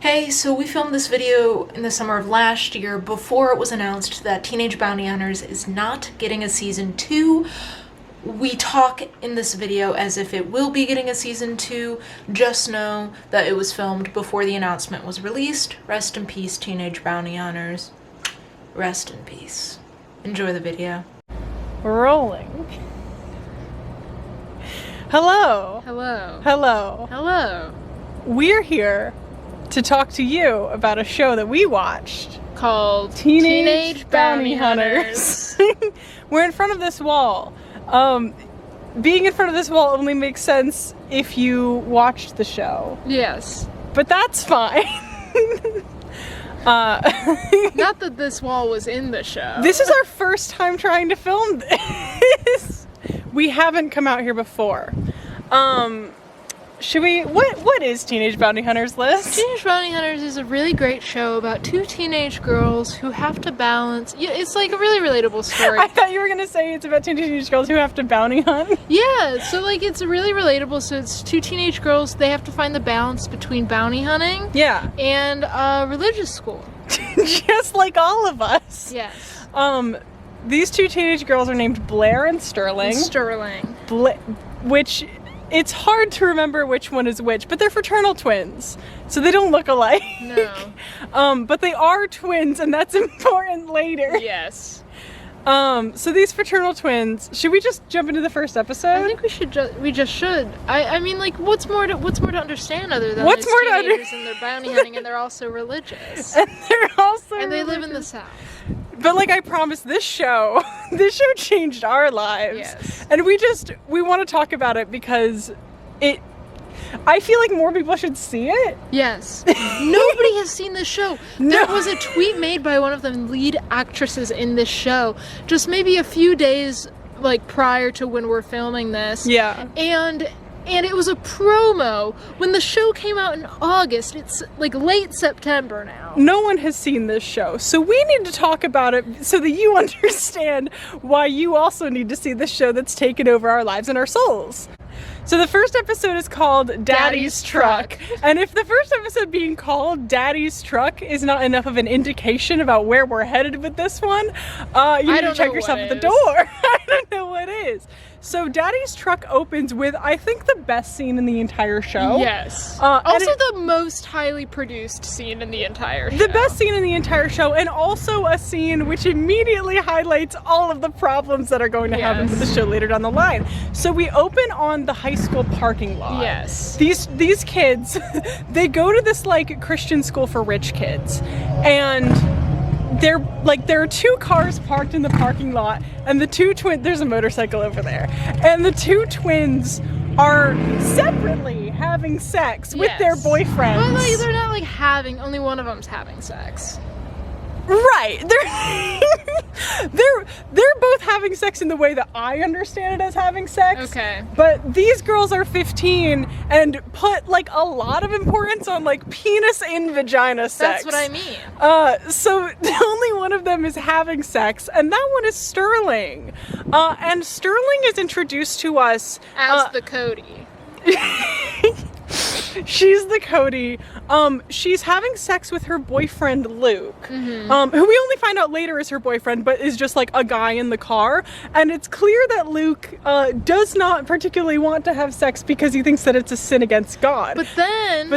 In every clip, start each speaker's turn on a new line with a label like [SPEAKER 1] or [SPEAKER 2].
[SPEAKER 1] Hey, so we filmed this video in the summer of last year before it was announced that Teenage Bounty Hunters is not getting a season 2. We talk in this video as if it will be getting a season 2. Just know that it was filmed before the announcement was released. Rest in peace, Teenage Bounty Hunters. Rest in peace. Enjoy the video.
[SPEAKER 2] Rolling. Hello.
[SPEAKER 1] Hello.
[SPEAKER 2] Hello.
[SPEAKER 1] Hello.
[SPEAKER 2] We're here to talk to you about a show that we watched
[SPEAKER 1] Called
[SPEAKER 2] Teenage Bounty Hunters. We're in front of this wall. Being in front of this wall only makes sense if you watched the show.
[SPEAKER 1] Yes.
[SPEAKER 2] But that's fine.
[SPEAKER 1] Not that this wall was in the show.
[SPEAKER 2] This is our first time trying to film this. We haven't come out here before. Should we, what is Teenage Bounty Hunters, Liz?
[SPEAKER 1] Teenage Bounty Hunters is a really great show about two teenage girls who have to balance, it's like a really relatable story.
[SPEAKER 2] I thought you were going to say it's about two teenage girls who have to bounty hunt.
[SPEAKER 1] Yeah, so like it's really relatable, so it's two teenage girls, they have to find the balance between bounty hunting and religious school.
[SPEAKER 2] Just like all of us.
[SPEAKER 1] Yes.
[SPEAKER 2] These two teenage girls are named Blair and Sterling. Which... It's hard to remember which one is which, but they're fraternal twins, so they don't look alike.
[SPEAKER 1] No.
[SPEAKER 2] But they are twins, and that's important later.
[SPEAKER 1] Yes.
[SPEAKER 2] So these fraternal twins, should we just jump into the first episode?
[SPEAKER 1] I think we just should. I mean, like, what's more to understand other than
[SPEAKER 2] what's more to
[SPEAKER 1] teenagers and they're bounty hunting and they're also religious.
[SPEAKER 2] And they're also
[SPEAKER 1] and they live in the South.
[SPEAKER 2] But like I promised, this show changed our lives.
[SPEAKER 1] Yes.
[SPEAKER 2] And we want to talk about it because I feel like more people should see it.
[SPEAKER 1] Yes. Nobody has seen this show. There was a tweet made by one of the lead actresses in this show, just maybe a few days like prior to when we're filming this.
[SPEAKER 2] Yeah.
[SPEAKER 1] And it was a promo when the show came out in August. It's like late September now.
[SPEAKER 2] No one has seen this show, so we need to talk about it so that you understand why you also need to see this show that's taken over our lives and our souls. So the first episode is called Daddy's Truck. And if the first episode being called Daddy's Truck is not enough of an indication about where we're headed with this one, you need to check yourself at the door. I don't know what is. So Daddy's Truck opens with, I think, the best scene in the entire show.
[SPEAKER 1] Yes. Also the most highly produced scene in the entire show.
[SPEAKER 2] The best scene in the entire show, and also a scene which immediately highlights all of the problems that are going to happen with the show later down the line. So we open on the high school parking lot.
[SPEAKER 1] Yes.
[SPEAKER 2] These kids, they go to this like Christian school for rich kids, and there are two cars parked in the parking lot, and the two twins, there's a motorcycle over there, and the two twins are separately having sex with their boyfriends.
[SPEAKER 1] Well, like, they're not like having, only one of them's having sex.
[SPEAKER 2] Right. They're both having sex in the way that I understand it as having sex. Okay. But these girls are 15 and put like a lot of importance on like penis in vagina sex.
[SPEAKER 1] That's what I mean.
[SPEAKER 2] So only one of them is having sex, and that one is Sterling. And Sterling is introduced to us
[SPEAKER 1] as the Cody.
[SPEAKER 2] She's the Cody. She's having sex with her boyfriend Luke, who we only find out later is her boyfriend, but is just like a guy in the car. And it's clear that Luke does not particularly want to have sex because he thinks that it's a sin against God.
[SPEAKER 1] But then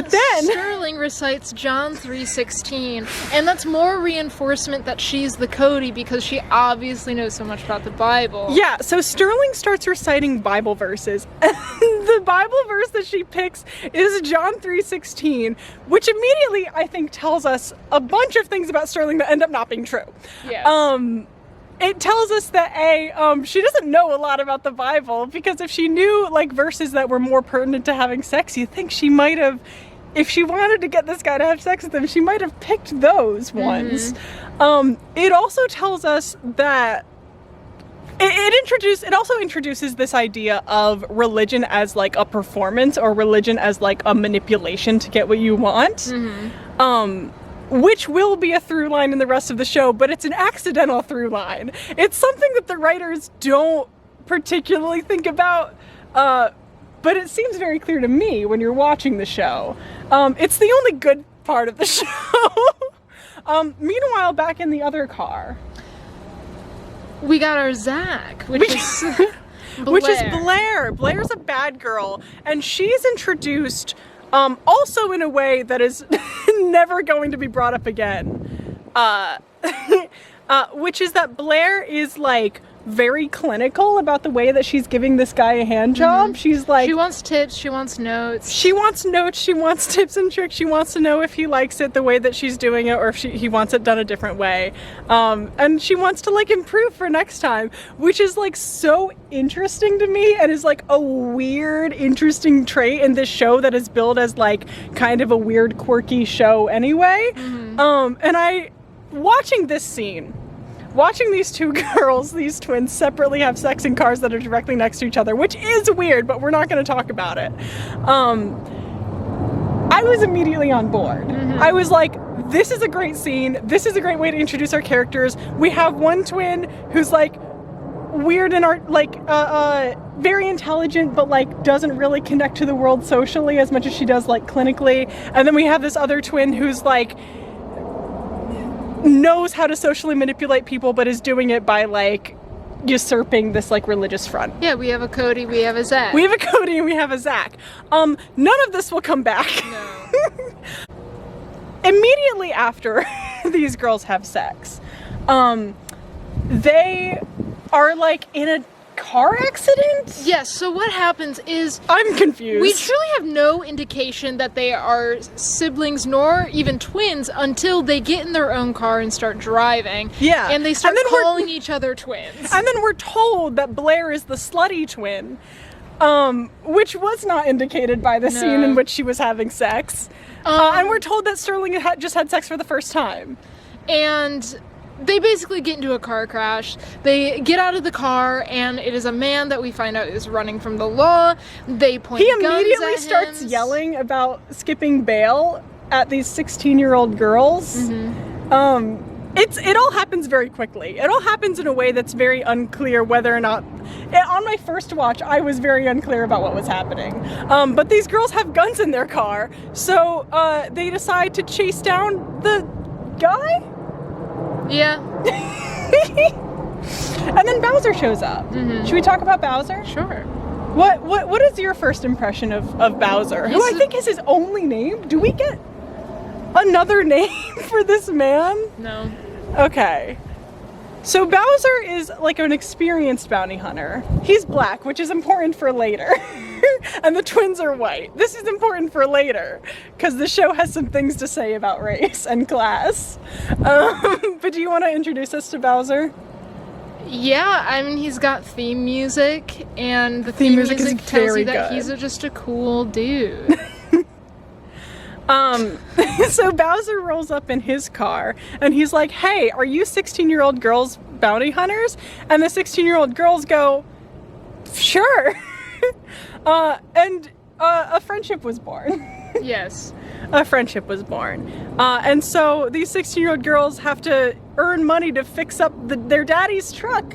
[SPEAKER 1] Sterling recites John 3:16, and that's more reinforcement that she's the Cody because she obviously knows so much about the Bible.
[SPEAKER 2] Yeah, so Sterling starts reciting Bible verses. The Bible verse that she picks is John 3:16, which immediately, I think, tells us a bunch of things about Sterling that end up not being true.
[SPEAKER 1] Yeah.
[SPEAKER 2] It tells us that she doesn't know a lot about the Bible, because if she knew like verses that were more pertinent to having sex, you think she might have, if she wanted to get this guy to have sex with him, she might have picked those ones. It also tells us that it also introduces this idea of religion as like a performance, or religion as like a manipulation to get what you want. Which will be a through line in the rest of the show, but it's an accidental through line. It's something that the writers don't particularly think about, but it seems very clear to me when you're watching the show. It's the only good part of the show. Meanwhile, back in the other car,
[SPEAKER 1] we got our Zach, which is Blair.
[SPEAKER 2] Which is Blair. Blair's a bad girl, and she's introduced also in a way that is never going to be brought up again. Which is that Blair is like very clinical about the way that she's giving this guy a hand job. She's like,
[SPEAKER 1] she wants tips, she wants notes.
[SPEAKER 2] She wants notes, she wants tips and tricks, she wants to know if he likes it the way that she's doing it or if he wants it done a different way. And she wants to like improve for next time, which is like so interesting to me and is like a weird, interesting trait in this show that is billed as like kind of a weird, quirky show anyway. And watching this scene, watching these two girls, these twins, separately have sex in cars that are directly next to each other, which is weird, but we're not going to talk about it. I was immediately on board. I was like, this is a great scene. This is a great way to introduce our characters. We have one twin who's like weird and very intelligent, but like doesn't really connect to the world socially as much as she does like clinically. And then we have this other twin who's like knows how to socially manipulate people, but is doing it by like usurping this like religious front.
[SPEAKER 1] Yeah, we have a Cody, we have a Zach.
[SPEAKER 2] We have a Cody and we have a Zach. None of this will come back.
[SPEAKER 1] No.
[SPEAKER 2] Immediately after these girls have sex, they are like in a car accident?
[SPEAKER 1] Yes, so what happens is...
[SPEAKER 2] I'm confused.
[SPEAKER 1] We truly have no indication that they are siblings nor even twins until they get in their own car and start driving.
[SPEAKER 2] Yeah.
[SPEAKER 1] And they start calling each other twins.
[SPEAKER 2] And then we're told that Blair is the slutty twin, which was not indicated by the scene in which she was having sex. And we're told that Sterling just had sex for the first time.
[SPEAKER 1] And they basically get into a car crash. They get out of the car, and it is a man that we find out is running from the law. They point guns at him.
[SPEAKER 2] He immediately starts yelling about skipping bail at these 16-year-old girls. It all happens very quickly. It all happens in a way that's very unclear whether or not... On my first watch, I was very unclear about what was happening. But these girls have guns in their car, so they decide to chase down the guy?
[SPEAKER 1] Yeah.
[SPEAKER 2] And then Bowser shows up. Should we talk about Bowser?
[SPEAKER 1] Sure.
[SPEAKER 2] What is your first impression of Bowser? Who I think is his only name? Do we get another name for this man?
[SPEAKER 1] No.
[SPEAKER 2] Okay. So Bowser is like an experienced bounty hunter. He's black, which is important for later. And the twins are white. This is important for later, because the show has some things to say about race and class. But do you want to introduce us to Bowser?
[SPEAKER 1] Yeah, I mean, he's got theme music, and the theme music tells you that he's just a cool dude.
[SPEAKER 2] So Bowser rolls up in his car, and he's like, hey, are you 16-year-old girls bounty hunters? And the 16-year-old girls go, sure. And a friendship was born.
[SPEAKER 1] Yes.
[SPEAKER 2] A friendship was born. And so these 16-year-old girls have to earn money to fix up their daddy's truck,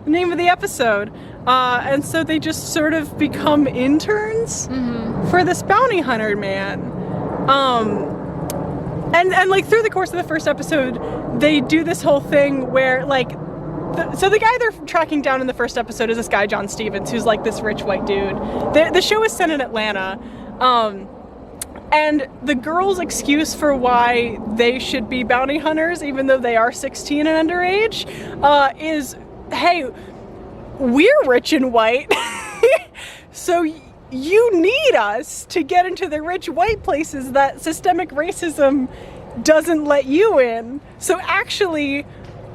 [SPEAKER 2] the name of the episode. And so they just sort of become interns for this bounty hunter man. And like through the course of the first episode, they do this whole thing where like, so the guy they're tracking down in the first episode is this guy, John Stevens, who's like this rich white dude. The show is set in Atlanta. And the girls' excuse for why they should be bounty hunters, even though they are 16 and underage, is, hey, we're rich and white, so you need us to get into the rich white places that systemic racism doesn't let you in. So actually,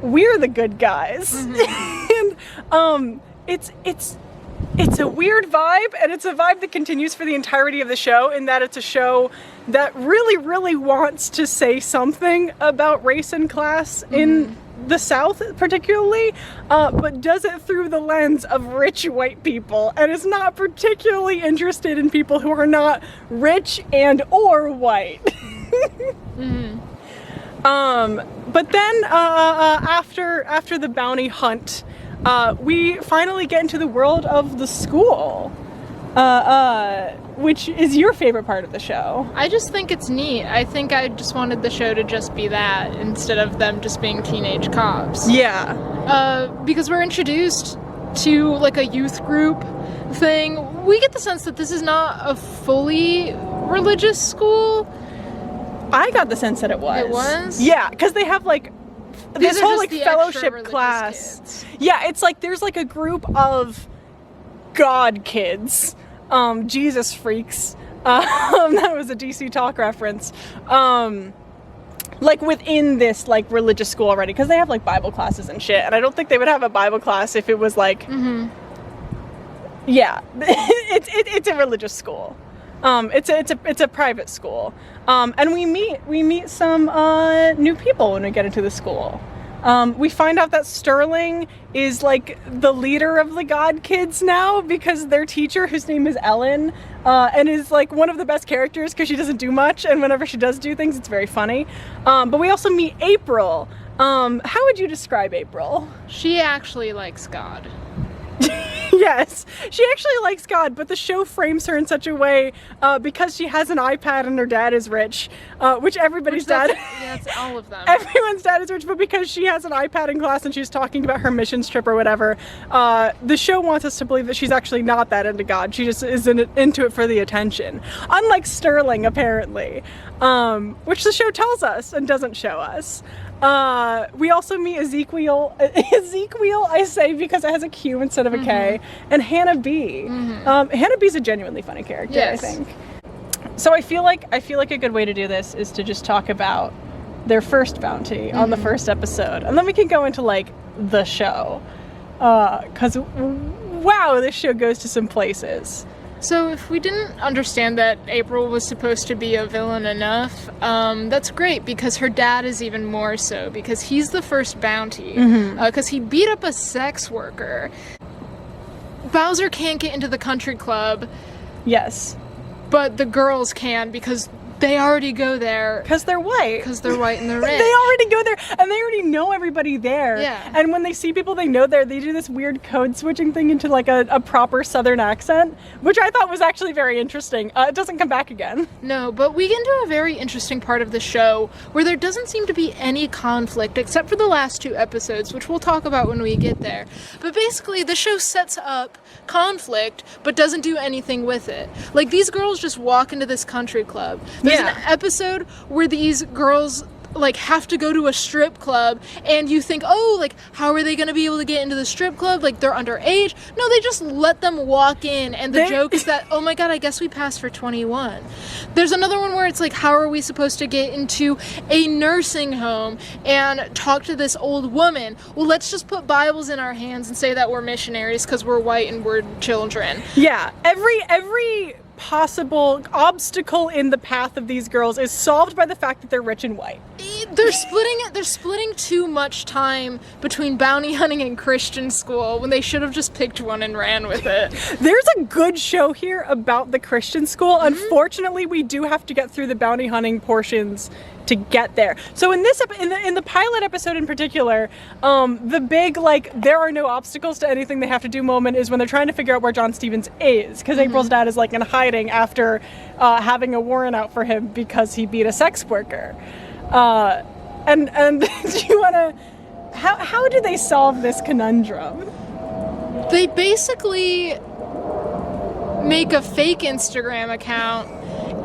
[SPEAKER 2] we're the good guys. And it's a weird vibe, and it's a vibe that continues for the entirety of the show, in that it's a show that really, really wants to say something about race and class in the South particularly, but does it through the lens of rich white people, and is not particularly interested in people who are not rich and or white. But then after the bounty hunt, we finally get into the world of the school. which is your favorite part of the show?
[SPEAKER 3] I just think it's neat. I think I just wanted the show to just be that instead of them just being teenage cops.
[SPEAKER 2] Yeah.
[SPEAKER 3] Because we're introduced to like a youth group thing. We get the sense that this is not a fully religious school.
[SPEAKER 2] I got the sense that it was.
[SPEAKER 3] It was?
[SPEAKER 2] Yeah, because they have like this whole like
[SPEAKER 3] the
[SPEAKER 2] fellowship
[SPEAKER 3] extra
[SPEAKER 2] class.
[SPEAKER 3] religious kids.
[SPEAKER 2] Yeah, it's like there's like a group of God kids, Jesus freaks. That was a DC Talk reference. Like within this like religious school already, because they have like Bible classes and shit, and I don't think they would have a Bible class if it was like, yeah, it's a religious school. It's a private school, and we meet some new people when we get into the school. We find out that Sterling is like the leader of the God Kids now because their teacher, whose name is Ellen, and is like one of the best characters because she doesn't do much, and whenever she does do things, it's very funny. But we also meet April. How would you describe April?
[SPEAKER 3] She actually likes God.
[SPEAKER 2] Yes, she actually likes God, but the show frames her in such a way because she has an iPad and her dad is rich, which everybody's dad.
[SPEAKER 3] Yeah, it's all of them.
[SPEAKER 2] Everyone's dad is rich, but because she has an iPad in class and she's talking about her missions trip or whatever, the show wants us to believe that she's actually not that into God. She just is into it for the attention. Unlike Sterling, apparently, which the show tells us and doesn't show us. We also meet Ezekiel, I say because it has a Q instead of a K, and Hannah B. Hannah B's a genuinely funny character,
[SPEAKER 3] yes.
[SPEAKER 2] I think. So I feel like a good way to do this is to just talk about their first bounty on the first episode, and then we can go into like the show, because wow, this show goes to some places.
[SPEAKER 3] So if we didn't understand that April was supposed to be a villain enough, that's great because her dad is even more so because he's the first bounty because he beat up a sex worker. Bowser can't get into the country club.
[SPEAKER 2] Yes.
[SPEAKER 3] But the girls can because they already go there.
[SPEAKER 2] Because they're white.
[SPEAKER 3] Because they're white and they're rich.
[SPEAKER 2] They already go there, and they already know everybody there.
[SPEAKER 3] Yeah.
[SPEAKER 2] And when they see people they know there, they do this weird code switching thing into like a proper Southern accent, which I thought was actually very interesting. It doesn't come back again.
[SPEAKER 3] No, but we get into a very interesting part of the show where there doesn't seem to be any conflict except for the last 2 episodes, which we'll talk about when we get there. But basically, the show sets up conflict but doesn't do anything with it. Like, these girls just walk into this country club. There's an episode where these girls like have to go to a strip club and you think, oh, like how are they going to be able to get into the strip club? Like they're underage. No, they just let them walk in, and the joke is that, oh my god, I guess we passed for 21. There's another one where it's like, how are we supposed to get into a nursing home and talk to this old woman? Well, let's just put Bibles in our hands and say that we're missionaries because we're white and we're children.
[SPEAKER 2] Yeah, every possible obstacle in the path of these girls is solved by the fact that they're rich and white.
[SPEAKER 3] They're splitting too much time between bounty hunting and Christian school when they should have just picked one and ran with it.
[SPEAKER 2] There's a good show here about the Christian school. Unfortunately, we do have to get through the bounty hunting portions to get there. So in this in the pilot episode in particular, the big like there are no obstacles to anything they have to do moment is when they're trying to figure out where John Stevens is, because April's dad is like in hiding after having a warrant out for him because he beat a sex worker. And do you want to how do they solve this conundrum?
[SPEAKER 3] They basically make a fake Instagram account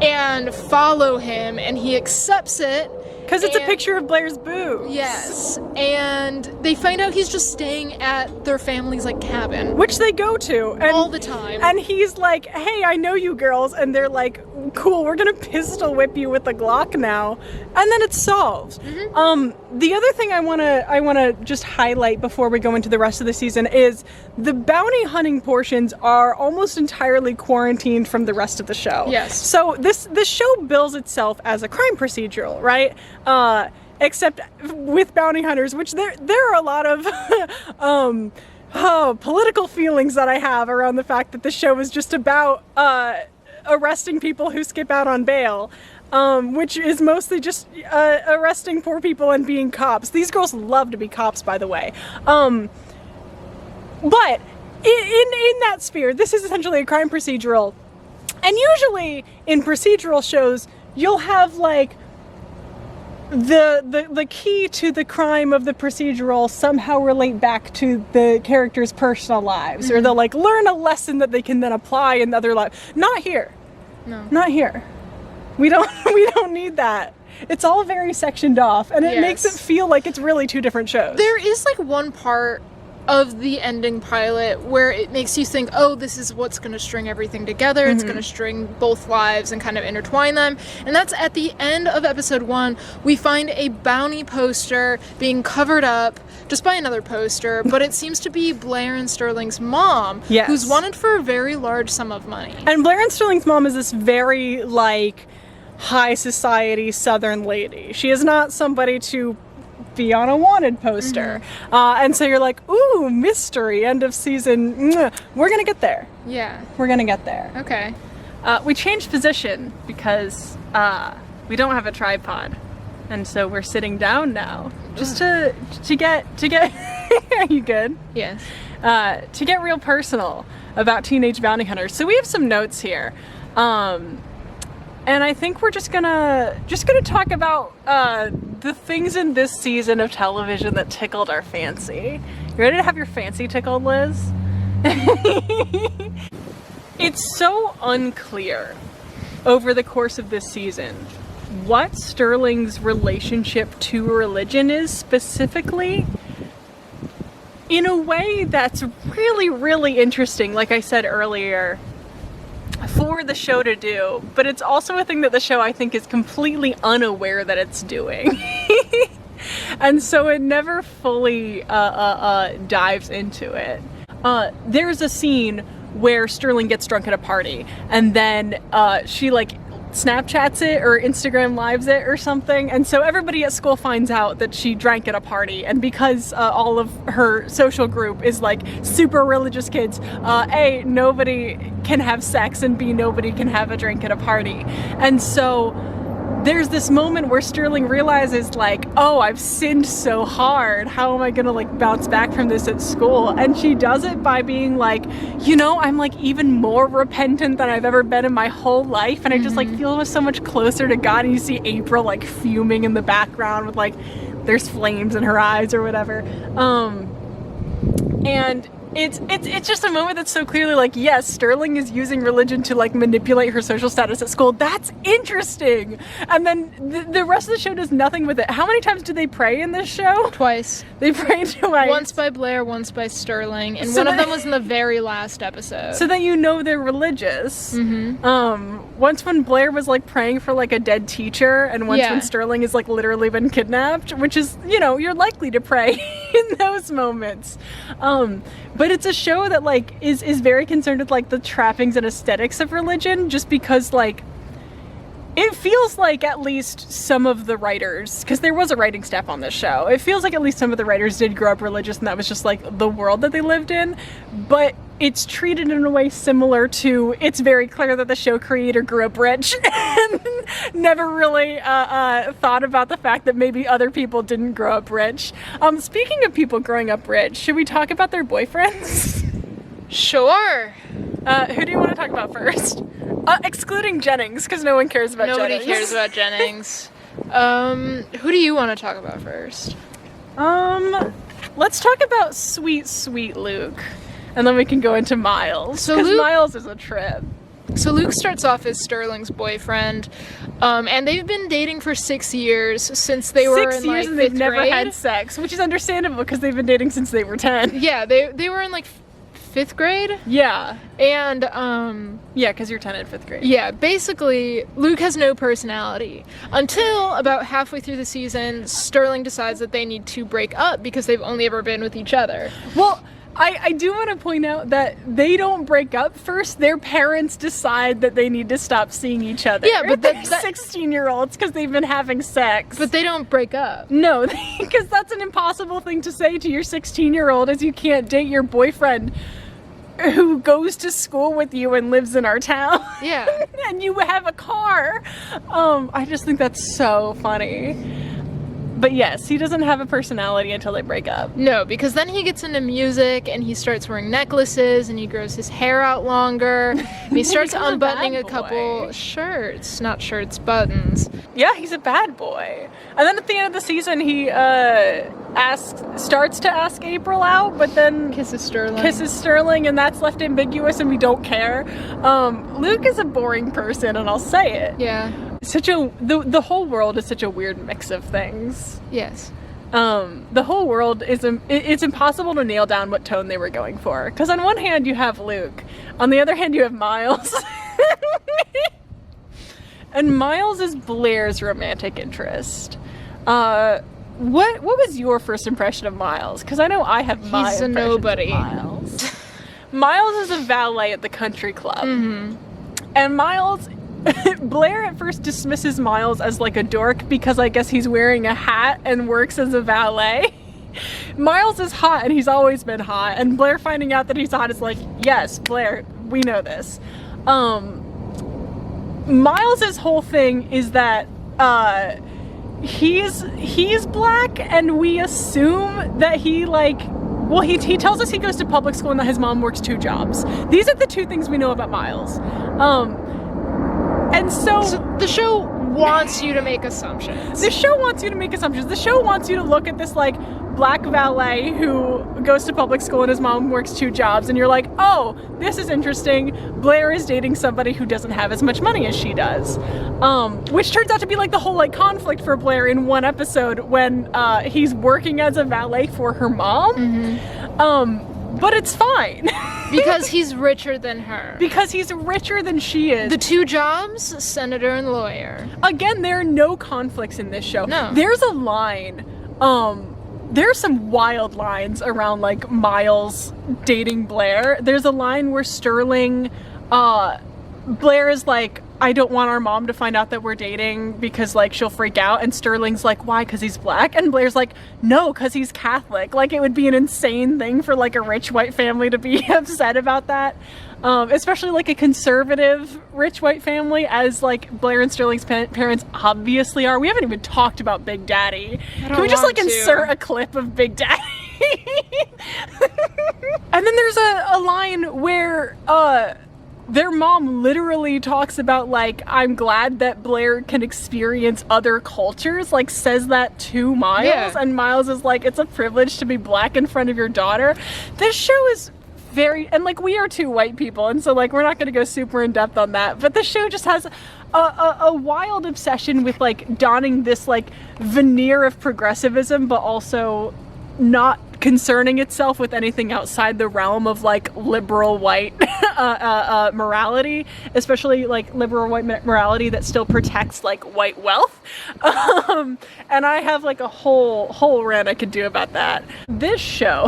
[SPEAKER 3] and follow him, and he accepts it.
[SPEAKER 2] Because it's a picture of Blair's boobs.
[SPEAKER 3] Yes, and they find out he's just staying at their family's like cabin,
[SPEAKER 2] which they go to and,
[SPEAKER 3] all the time.
[SPEAKER 2] And he's like, "Hey, I know you girls," and they're like, "Cool, we're gonna pistol whip you with the Glock now," and then it's solved. The other thing I wanna just highlight before we go into the rest of the season is the bounty hunting portions are almost entirely quarantined from the rest of the show.
[SPEAKER 3] Yes.
[SPEAKER 2] So this show bills itself as a crime procedural, right? Except with bounty hunters, which there are a lot of political feelings that I have around the fact that the show is just about arresting people who skip out on bail, which is mostly just arresting poor people and being cops. These girls love to be cops, by the way. But in that sphere, this is essentially a crime procedural. And usually in procedural shows, you'll have like the key to the crime of the procedural somehow relate back to the characters' personal lives, or they'll like learn a lesson that they can then apply in other lives. Not here.
[SPEAKER 3] No.
[SPEAKER 2] Not here. We don't need that. It's all very sectioned off, and it makes it feel like it's really two different shows.
[SPEAKER 3] There is like one part of the ending pilot where it makes you think, oh, this is what's going to string everything together. It's going to string both lives and kind of intertwine them. And that's at the end of episode 1. We find a bounty poster being covered up just by another poster, but it seems to be Blair and Sterling's mom, who's wanted for a very large sum of money.
[SPEAKER 2] And Blair and Sterling's mom is this very like high society Southern lady. She is not somebody to be on a wanted poster. And so you're like, ooh, mystery, end of season. We're gonna get there.
[SPEAKER 3] Yeah.
[SPEAKER 2] We're gonna get there.
[SPEAKER 3] Okay.
[SPEAKER 2] We changed position because we don't have a tripod. And so we're sitting down now. Just to get are you good?
[SPEAKER 3] Yes.
[SPEAKER 2] To get real personal about Teenage Bounty Hunters. So we have some notes here. And I think we're just gonna talk about the things in this season of television that tickled our fancy. You ready to have your fancy tickled, Liz? It's so unclear over the course of this season what Sterling's relationship to religion is specifically, in a way that's really, really interesting, like I said earlier, for the show to do, but it's also a thing that the show, I think, is completely unaware that it's doing. And so it never fully dives into it. There's a scene where Sterling gets drunk at a party, and then she like Snapchats it or Instagram lives it or something, and so everybody at school finds out that she drank at a party, and because all of her social group is like super religious kids, A, nobody can have sex, and B, nobody can have a drink at a party. And so there's this moment where Sterling realizes like, oh, I've sinned so hard, how am I gonna like bounce back from this at school? And she does it by being like, you know, I'm like even more repentant than I've ever been in my whole life, and I just like feel so much closer to God. And you see April like fuming in the background with like there's flames in her eyes or whatever, and it's just a moment that's so clearly like, yes, Sterling is using religion to like manipulate her social status at school. That's interesting. And then the rest of the show does nothing with it. How many times do they pray in this show?
[SPEAKER 3] Twice.
[SPEAKER 2] They pray twice.
[SPEAKER 3] Once by Blair, once by Sterling, and one of them was in the very last episode.
[SPEAKER 2] So that you know they're religious. Once when Blair was like praying for like a dead teacher, and once when Sterling has like literally been kidnapped, which is, you know, you're likely to pray in those moments. But it's a show that like is very concerned with like the trappings and aesthetics of religion, just because like it feels like at least some of the writers, because there was a writing staff on this show, it feels like at least some of the writers did grow up religious, and that was just like the world that they lived in. But it's treated in a way similar to, it's very clear that the show creator grew up rich and never really thought about the fact that maybe other people didn't grow up rich. Speaking of people growing up rich, should we talk about their boyfriends?
[SPEAKER 3] Sure.
[SPEAKER 2] Who do you want to talk about first? Excluding Jennings, because no one cares about
[SPEAKER 3] Nobody
[SPEAKER 2] Jennings.
[SPEAKER 3] cares about Jennings. Who do you want to talk about first?
[SPEAKER 2] Let's talk about sweet, sweet Luke. And then we can go into Miles.
[SPEAKER 3] So
[SPEAKER 2] because
[SPEAKER 3] Luke-
[SPEAKER 2] Miles is a trip.
[SPEAKER 3] So Luke starts off as Sterling's boyfriend, and they've been dating for 6 years, since they were in like 5th
[SPEAKER 2] and they've never
[SPEAKER 3] grade.
[SPEAKER 2] had sex, which is understandable because they've been dating since they were 10.
[SPEAKER 3] Yeah, they were in like 5th grade,
[SPEAKER 2] Yeah.
[SPEAKER 3] and
[SPEAKER 2] Yeah, because you're 10 in 5th grade.
[SPEAKER 3] yeah, basically Luke has no personality until about halfway through the season. Sterling decides that they need to break up because they've only ever been with each other.
[SPEAKER 2] Well, I do want to point out that they don't break up first. Their parents decide that they need to stop seeing each other.
[SPEAKER 3] Yeah, but
[SPEAKER 2] they're
[SPEAKER 3] that
[SPEAKER 2] 16-year-olds because they've been having sex.
[SPEAKER 3] But they don't break up.
[SPEAKER 2] No, because that's an impossible thing to say to your 16-year-old, is you can't date your boyfriend who goes to school with you and lives in our town.
[SPEAKER 3] Yeah.
[SPEAKER 2] And you have a car. I just think that's so funny. But yes, he doesn't have a personality until they break up.
[SPEAKER 3] No, because then he gets into music and he starts wearing necklaces and he grows his hair out longer. And he starts
[SPEAKER 2] becomes a
[SPEAKER 3] unbuttoning
[SPEAKER 2] bad
[SPEAKER 3] a couple
[SPEAKER 2] boy.
[SPEAKER 3] shirts, not shirts, buttons.
[SPEAKER 2] Yeah, he's a bad boy. And then at the end of the season, he starts to ask April out, but then
[SPEAKER 3] Kisses Sterling.
[SPEAKER 2] and that's left ambiguous, and we don't care. Luke is a boring person, and I'll say it.
[SPEAKER 3] Yeah.
[SPEAKER 2] The whole world is such a weird mix of things.
[SPEAKER 3] Yes.
[SPEAKER 2] The whole world is it's impossible to nail down what tone they were going for. Because on one hand you have Luke, on the other hand you have Miles, and Miles is Blair's romantic interest. What was your first impression of Miles? Because I know I have my
[SPEAKER 3] He's a
[SPEAKER 2] impressions of
[SPEAKER 3] nobody.
[SPEAKER 2] Miles. Miles is a valet at the country club, and Miles. Blair at first dismisses Miles as like a dork because I guess he's wearing a hat and works as a valet. Miles is hot and he's always been hot, and Blair finding out that he's hot is like, yes, Blair, we know this. Miles's whole thing is that he's black, and we assume that he tells us he goes to public school and that his mom works 2 jobs. These are the 2 things we know about Miles. And so
[SPEAKER 3] the show wants you to make assumptions.
[SPEAKER 2] The show wants you to make assumptions. The show wants you to look at this like black valet who goes to public school and his mom works 2 jobs, and you're like, oh, this is interesting. Blair is dating somebody who doesn't have as much money as she does. Which turns out to be like the whole like conflict for Blair in one episode when he's working as a valet for her mom. But it's fine.
[SPEAKER 3] Because he's richer than her.
[SPEAKER 2] Because he's richer than she is.
[SPEAKER 3] The 2 jobs, senator and lawyer.
[SPEAKER 2] Again, there are no conflicts in this show.
[SPEAKER 3] No.
[SPEAKER 2] There's a line, there's some wild lines around like Miles dating Blair. There's a line where Sterling, Blair is like, I don't want our mom to find out that we're dating because like she'll freak out, and Sterling's like, why? Because he's black? And Blair's like, no, because he's Catholic. Like, it would be an insane thing for like a rich white family to be upset about that, especially like a conservative rich white family, as like Blair and Sterling's parents obviously are. We haven't even talked about Big Daddy. Can we just like insert a clip of Big Daddy? And then there's a line where their mom literally talks about like, I'm glad that Blair can experience other cultures, like says that to Miles.
[SPEAKER 3] Yeah.
[SPEAKER 2] And Miles is like, it's a privilege to be black in front of your daughter. This show is very, and like we are 2 white people, and so like we're not going to go super in depth on that, but the show just has a wild obsession with like donning this like veneer of progressivism, but also not concerning itself with anything outside the realm of like liberal white morality, especially like liberal white morality that still protects like white wealth. And I have like a whole rant I could do about that. This show,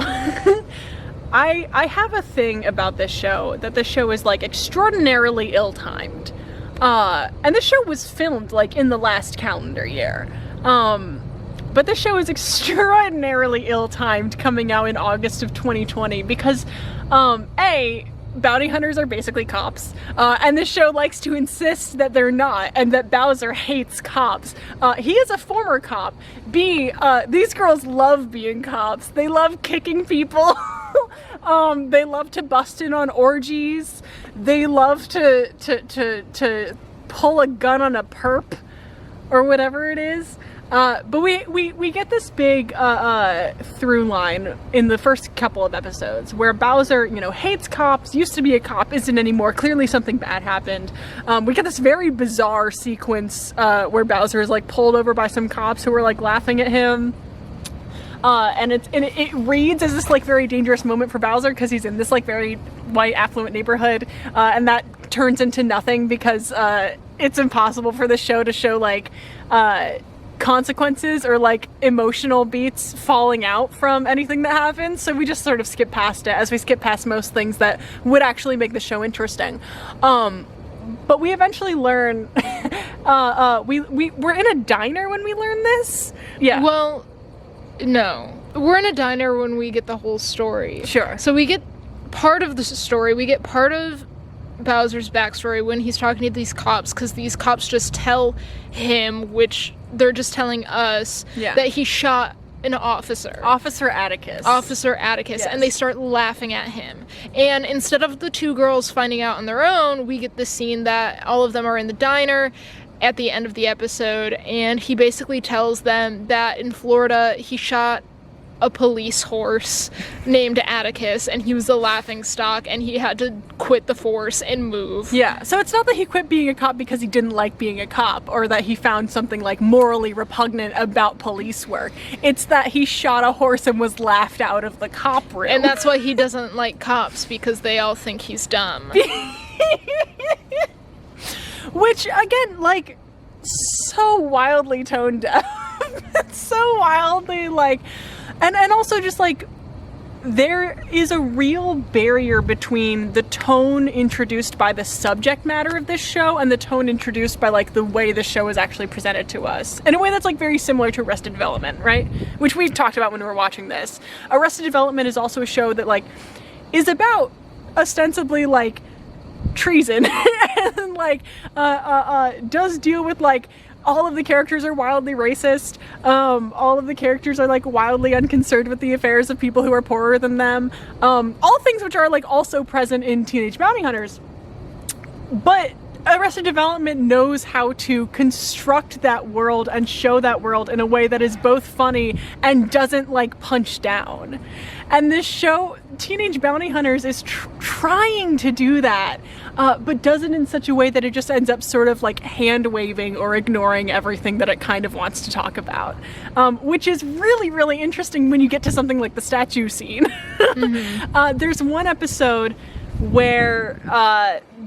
[SPEAKER 2] I have a thing about this show, that this show is like extraordinarily ill-timed. And this show was filmed like in the last calendar year. But this show is extraordinarily ill-timed coming out in August of 2020 because, A, bounty hunters are basically cops, and this show likes to insist that they're not, and that Bowser hates cops. He is a former cop. B, these girls love being cops. They love kicking people. They love to bust in on orgies. They love to pull a gun on a perp or whatever it is. But we get this big through line in the first couple of episodes where Bowser, hates cops, used to be a cop, isn't anymore. Clearly something bad happened. We get this very bizarre sequence where Bowser is like pulled over by some cops who are like laughing at him. And it reads as this like very dangerous moment for Bowser because he's in this like very white affluent neighborhood, and that turns into nothing because it's impossible for the show to show like consequences or like emotional beats falling out from anything that happens, so we just sort of skip past it, as we skip past most things that would actually make the show interesting. But we eventually learn we're in a diner when we learn this. Yeah.
[SPEAKER 3] Well, no. We're in a diner when we get the whole story.
[SPEAKER 2] Sure.
[SPEAKER 3] So we get part of the story, we get part of Bowser's backstory when he's talking to these cops, because these cops just tell him which they're just telling us that he shot an officer.
[SPEAKER 2] Officer Atticus.
[SPEAKER 3] Yes. And they start laughing at him. And instead of the two girls finding out on their own, we get the scene that all of them are in the diner at the end of the episode, and he basically tells them that in Florida he shot a police horse named Atticus, and he was the laughing stock, and he had to quit the force and move.
[SPEAKER 2] Yeah, so it's not that he quit being a cop because he didn't like being a cop, or that he found something like morally repugnant about police work. It's that he shot a horse and was laughed out of the cop room.
[SPEAKER 3] And that's why he doesn't like cops, because they all think he's dumb.
[SPEAKER 2] Which, again, like, so wildly toned down. It's so wildly, like, and also just, like, there is a real barrier between the tone introduced by the subject matter of this show and the tone introduced by, like, the way the show is actually presented to us. In a way that's, like, very similar to Arrested Development, right? Which we've talked about when we were watching this. Arrested Development is also a show that, like, is about ostensibly, like, treason and, like, does deal with, like, all of the characters are wildly racist. All of the characters are, like, wildly unconcerned with the affairs of people who are poorer than them. All things which are, like, also present in Teenage Bounty Hunters. But Arrested Development knows how to construct that world and show that world in a way that is both funny and doesn't, like, punch down. And this show, Teenage Bounty Hunters, is trying to do that, but does it in such a way that it just ends up sort of, like, hand-waving or ignoring everything that it kind of wants to talk about. Which is really, really interesting when you get to something like the statue scene. Mm-hmm. There's one episode where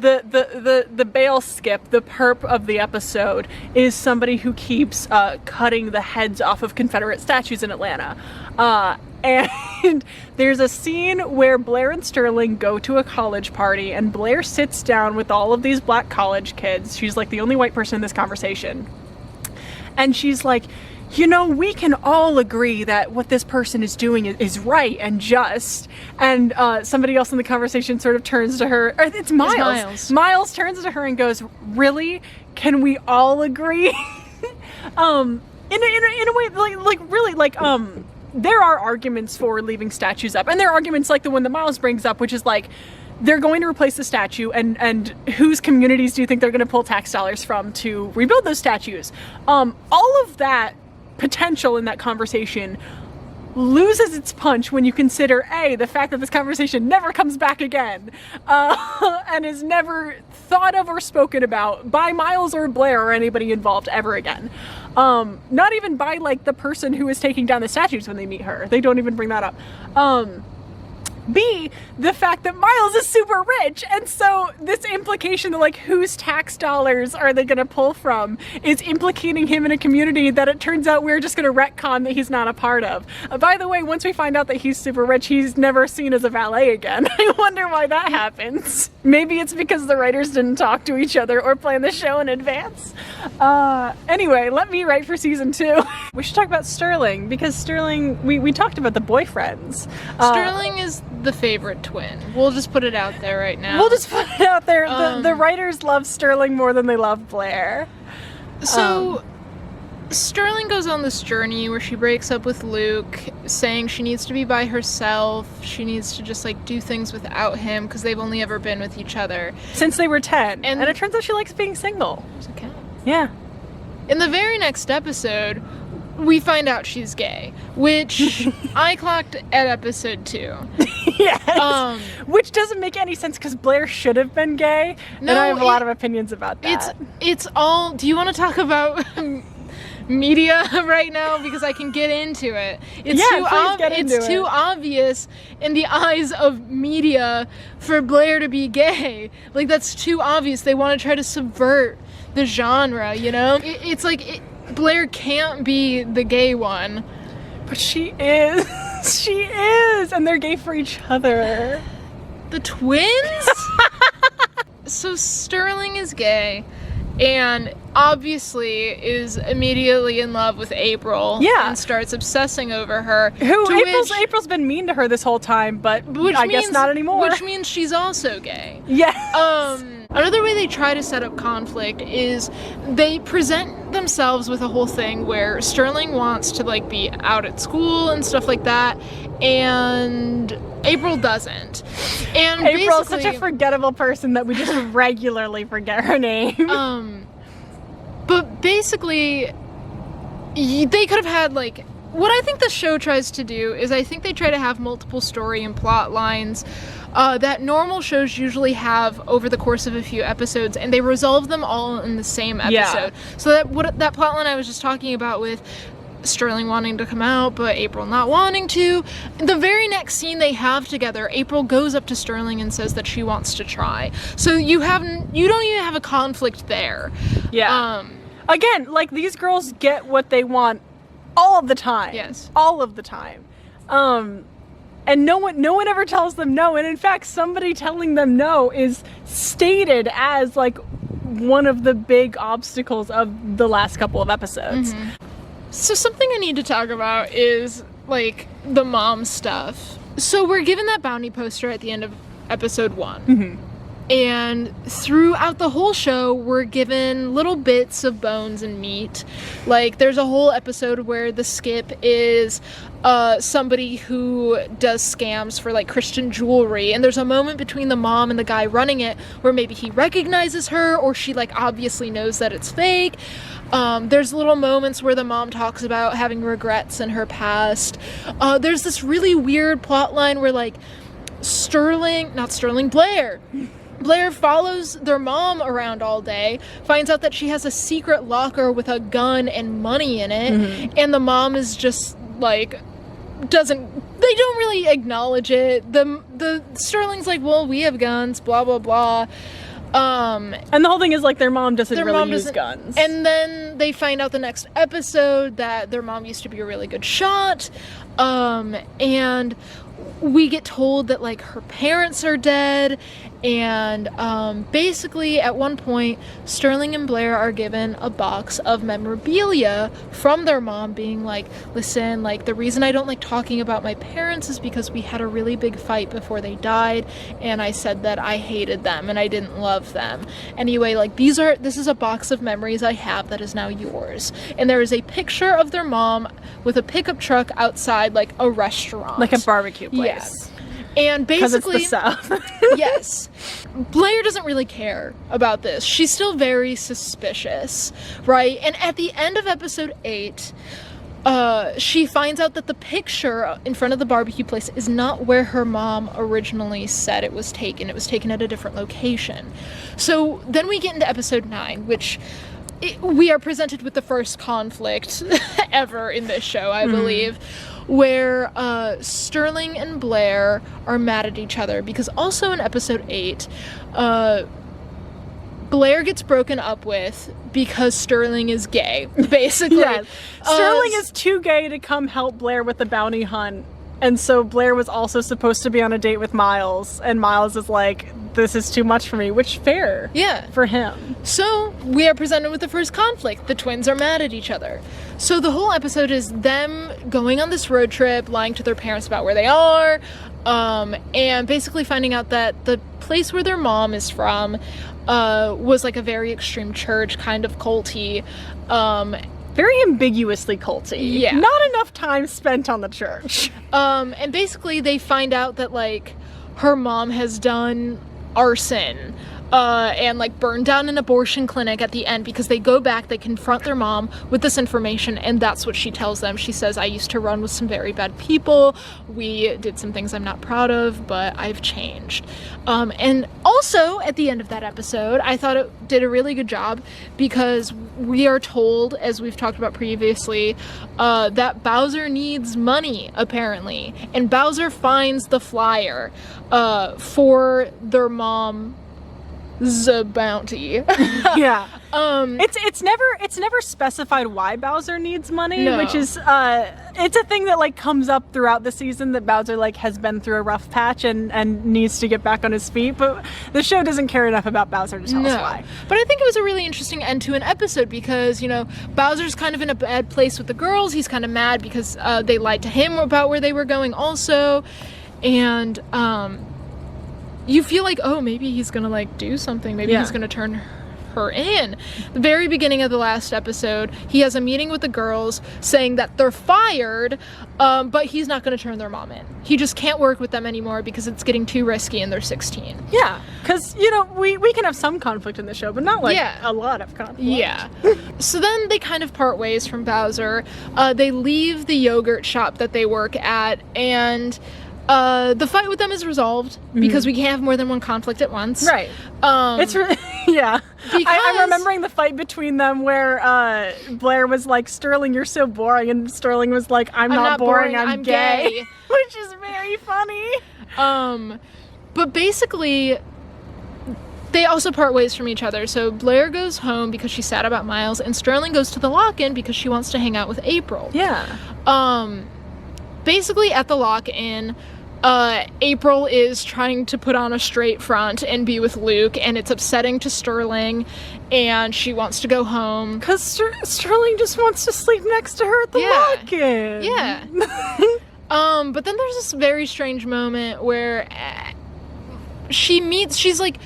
[SPEAKER 2] the bail skip, the perp of the episode, is somebody who keeps cutting the heads off of Confederate statues in Atlanta. And there's a scene where Blair and Sterling go to a college party, and Blair sits down with all of these black college kids. She's, like, the only white person in this conversation. And she's like, you know, we can all agree that what this person is doing is right and just. And somebody else in the conversation sort of turns to her. Or it's Miles.
[SPEAKER 3] Miles.
[SPEAKER 2] Miles turns to her and goes, really? Can we all agree? In a way, like really, like, there are arguments for leaving statues up. And there are arguments like the one that Miles brings up, which is like, they're going to replace the statue, and whose communities do you think they're going to pull tax dollars from to rebuild those statues? All of that potential in that conversation loses its punch when you consider the fact that this conversation never comes back again, and is never thought of or spoken about by Miles or Blair or anybody involved ever again. Not even by, like, the person who is taking down the statues when they meet her. They don't even bring that up. B, the fact that Miles is super rich, and so this implication that, like, whose tax dollars are they gonna pull from is implicating him in a community that it turns out we're just gonna retcon that he's not a part of. By the way, once we find out that he's super rich, he's never seen as a valet again. I wonder why that happens. Maybe it's because the writers didn't talk to each other or plan the show in advance. Anyway, let me write for season 2. We should talk about Sterling, because Sterling, we talked about the boyfriends.
[SPEAKER 3] Sterling is the favorite twin. We'll just put it out there right now.
[SPEAKER 2] We'll just put it out there. The writers love Sterling more than they love Blair.
[SPEAKER 3] So, Sterling goes on this journey where she breaks up with Luke, saying she needs to be by herself. She needs to just, like, do things without him because they've only ever been with each other
[SPEAKER 2] Since they were 10. And it turns out she likes being single.
[SPEAKER 3] There's a cat.
[SPEAKER 2] Yeah.
[SPEAKER 3] In the very next episode, we find out she's gay, which I clocked at episode 2.
[SPEAKER 2] Yes. Which doesn't make any sense because Blair should have been gay.
[SPEAKER 3] No,
[SPEAKER 2] and I have a lot of opinions about that.
[SPEAKER 3] It's all... Do you want to talk about media right now? Because I can get into it. It's too obvious in the eyes of media for Blair to be gay. Like, that's too obvious. They want to try to subvert the genre, you know? It's like... Blair can't be the gay one.
[SPEAKER 2] But she is. She is. And they're gay for each other.
[SPEAKER 3] The twins? So Sterling is gay and obviously is immediately in love with April.
[SPEAKER 2] Yeah.
[SPEAKER 3] And starts obsessing over her.
[SPEAKER 2] April's been mean to her this whole time, but I guess not anymore.
[SPEAKER 3] Which means she's also gay.
[SPEAKER 2] Yes.
[SPEAKER 3] Another way they try to set up conflict is they present present themselves with a whole thing where Sterling wants to like be out at school and stuff like that, and April doesn't. And
[SPEAKER 2] April's such a forgettable person that we just regularly forget her name.
[SPEAKER 3] But basically, they could have had like, what I think the show tries to do is I think they try to have multiple story and plot lines that normal shows usually have over the course of a few episodes, and they resolve them all in the same episode. So that plot line I was just talking about with Sterling wanting to come out but April not wanting to, the very next scene they have together, April goes up to Sterling and says that she wants to try. So you don't even have a conflict there.
[SPEAKER 2] Again, like, these girls get what they want all of the time.
[SPEAKER 3] Yes.
[SPEAKER 2] All of the time. And no one ever tells them no. And in fact, somebody telling them no is stated as like one of the big obstacles of the last couple of episodes.
[SPEAKER 3] So something I need to talk about is like the mom stuff. So we're given that bounty poster at the end of episode 1. And throughout the whole show, we're given little bits of bones and meat. Like, there's a whole episode where the skip is somebody who does scams for, like, Christian jewelry. And there's a moment between the mom and the guy running it where maybe he recognizes her, or she, like, obviously knows that it's fake. There's little moments where the mom talks about having regrets in her past. There's this really weird plot line where, like, Blair follows their mom around all day, finds out that she has a secret locker with a gun and money in it, and the mom is just, like, they don't really acknowledge it. The Sterling's like, well, we have guns, blah, blah, blah.
[SPEAKER 2] And the whole thing is, like, their mom doesn't really use guns.
[SPEAKER 3] And then they find out the next episode that their mom used to be a really good shot, and we get told that, like, her parents are dead, and basically at one point Sterling and Blair are given a box of memorabilia from their mom being like, listen, like, the reason I don't like talking about my parents is because we had a really big fight before they died, and I said that I hated them and I didn't love them. Anyway, like, this is a box of memories I have that is now yours. And there is a picture of their mom with a pickup truck outside, like, a restaurant,
[SPEAKER 2] like a barbecue place.
[SPEAKER 3] Yes. And basically,
[SPEAKER 2] it's the South.
[SPEAKER 3] Yes, Blair doesn't really care about this. She's still very suspicious, right? And at the end of episode 8, she finds out that the picture in front of the barbecue place is not where her mom originally said it was taken. It was taken at a different location. So then we get into episode 9, which we are presented with the first conflict ever in this show, I believe, where Sterling and Blair are mad at each other because also in episode 8, Blair gets broken up with because Sterling is gay, basically.
[SPEAKER 2] Yes. Sterling is too gay to come help Blair with the bounty hunt. And so Blair was also supposed to be on a date with Miles, and Miles is like, this is too much for me, which fair.
[SPEAKER 3] Yeah.
[SPEAKER 2] For him.
[SPEAKER 3] So we are presented with the first conflict. The twins are mad at each other. So the whole episode is them going on this road trip, lying to their parents about where they are, and basically finding out that the place where their mom is from was like a very extreme church, kind of culty.
[SPEAKER 2] Very ambiguously culty.
[SPEAKER 3] Yeah.
[SPEAKER 2] Not enough time spent on the church.
[SPEAKER 3] And basically they find out that, like, her mom has done arson and, like, burned down an abortion clinic at the end because they go back, they confront their mom with this information, and that's what she tells them. She says, I used to run with some very bad people. We did some things I'm not proud of, but I've changed. And also, at the end of that episode, I thought it did a really good job because we are told, as we've talked about previously, that Bowser needs money, apparently. And Bowser finds the flyer for their mom's bounty.
[SPEAKER 2] Yeah. It's never specified why Bowser needs money,
[SPEAKER 3] No.
[SPEAKER 2] which is it's a thing that, like, comes up throughout the season, that Bowser, like, has been through a rough patch and needs to get back on his feet, but the show doesn't care enough about Bowser to tell us why.
[SPEAKER 3] But I think it was a really interesting end to an episode because, you know, Bowser's kind of in a bad place with the girls. He's kind of mad because they lied to him about where they were going also, and you feel like, oh, maybe he's gonna, like, do something. Maybe he's gonna turn her in. The very beginning of the last episode, he has a meeting with the girls saying that they're fired, but he's not going to turn their mom in. He just can't work with them anymore because it's getting too risky and they're 16.
[SPEAKER 2] Yeah, because, you know, we can have some conflict in the show, but not like a lot of conflict.
[SPEAKER 3] Yeah. So then they kind of part ways from Bowser. They leave the yogurt shop that they work at, and the fight with them is resolved because we can't have more than one conflict at once.
[SPEAKER 2] Right. It's really, yeah. I'm remembering the fight between them where Blair was like, Sterling, you're so boring, and Sterling was like, I'm not boring, I'm gay. Which is very funny.
[SPEAKER 3] But basically, they also part ways from each other. So Blair goes home because she's sad about Miles, and Sterling goes to the lock-in because she wants to hang out with April.
[SPEAKER 2] Yeah.
[SPEAKER 3] Basically, at the lock-in, April is trying to put on a straight front and be with Luke, and it's upsetting to Sterling, and she wants to go home.
[SPEAKER 2] Because Sterling just wants to sleep next to her at the lock-in.
[SPEAKER 3] Yeah. But then there's this very strange moment where she's like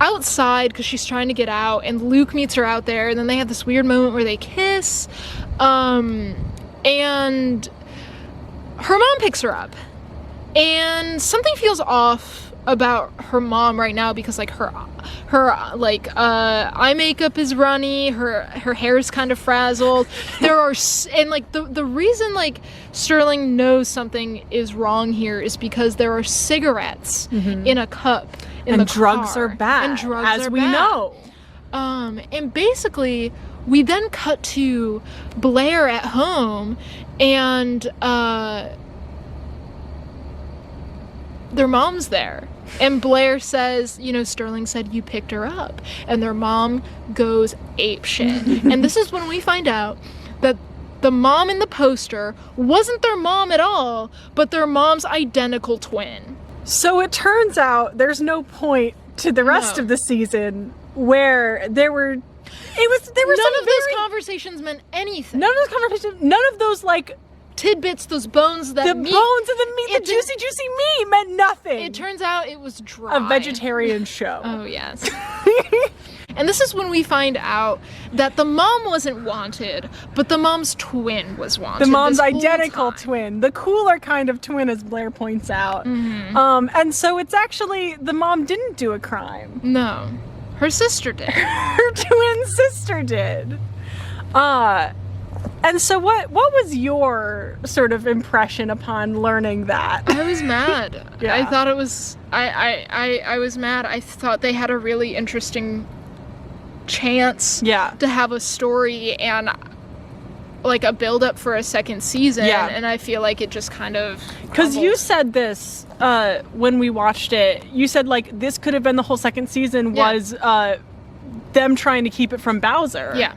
[SPEAKER 3] outside because she's trying to get out, and Luke meets her out there, and then they have this weird moment where they kiss, and her mom picks her up, and something feels off about her mom right now because like her eye makeup is runny, her hair is kind of frazzled. And like the reason like Sterling knows something is wrong here is because there are cigarettes in a cup in the car.
[SPEAKER 2] Drugs are bad,
[SPEAKER 3] and drugs
[SPEAKER 2] as
[SPEAKER 3] are
[SPEAKER 2] we
[SPEAKER 3] bad.
[SPEAKER 2] know.
[SPEAKER 3] And basically we then cut to Blair at home, and their mom's there. And Blair says, you know, Sterling said you picked her up. And their mom goes apeshit. And this is when we find out that the mom in the poster wasn't their mom at all, but their mom's identical twin.
[SPEAKER 2] So it turns out there's no point to the rest of the season where there were
[SPEAKER 3] none of those conversations meant anything.
[SPEAKER 2] None of those conversations, none of those like
[SPEAKER 3] tidbits, those bones that
[SPEAKER 2] the bones of the meat, the juicy meat meant nothing.
[SPEAKER 3] It turns out it was dry.
[SPEAKER 2] A vegetarian show.
[SPEAKER 3] Oh, yes. And this is when we find out that the mom wasn't wanted, but the mom's twin was wanted.
[SPEAKER 2] The mom's identical twin. The cooler kind of twin, as Blair points out. And so it's actually, the mom didn't do a crime.
[SPEAKER 3] No. Her sister did.
[SPEAKER 2] Her twin sister did. And so what was your sort of impression upon learning that?
[SPEAKER 3] I was mad.
[SPEAKER 2] Yeah.
[SPEAKER 3] I thought it was I was mad. I thought they had a really interesting chance to have a story and like a build up for a second season, and I feel like it just kind of
[SPEAKER 2] because you said this when we watched it, you said like this could have been the whole second season was them trying to keep it from Bowser.
[SPEAKER 3] Yeah.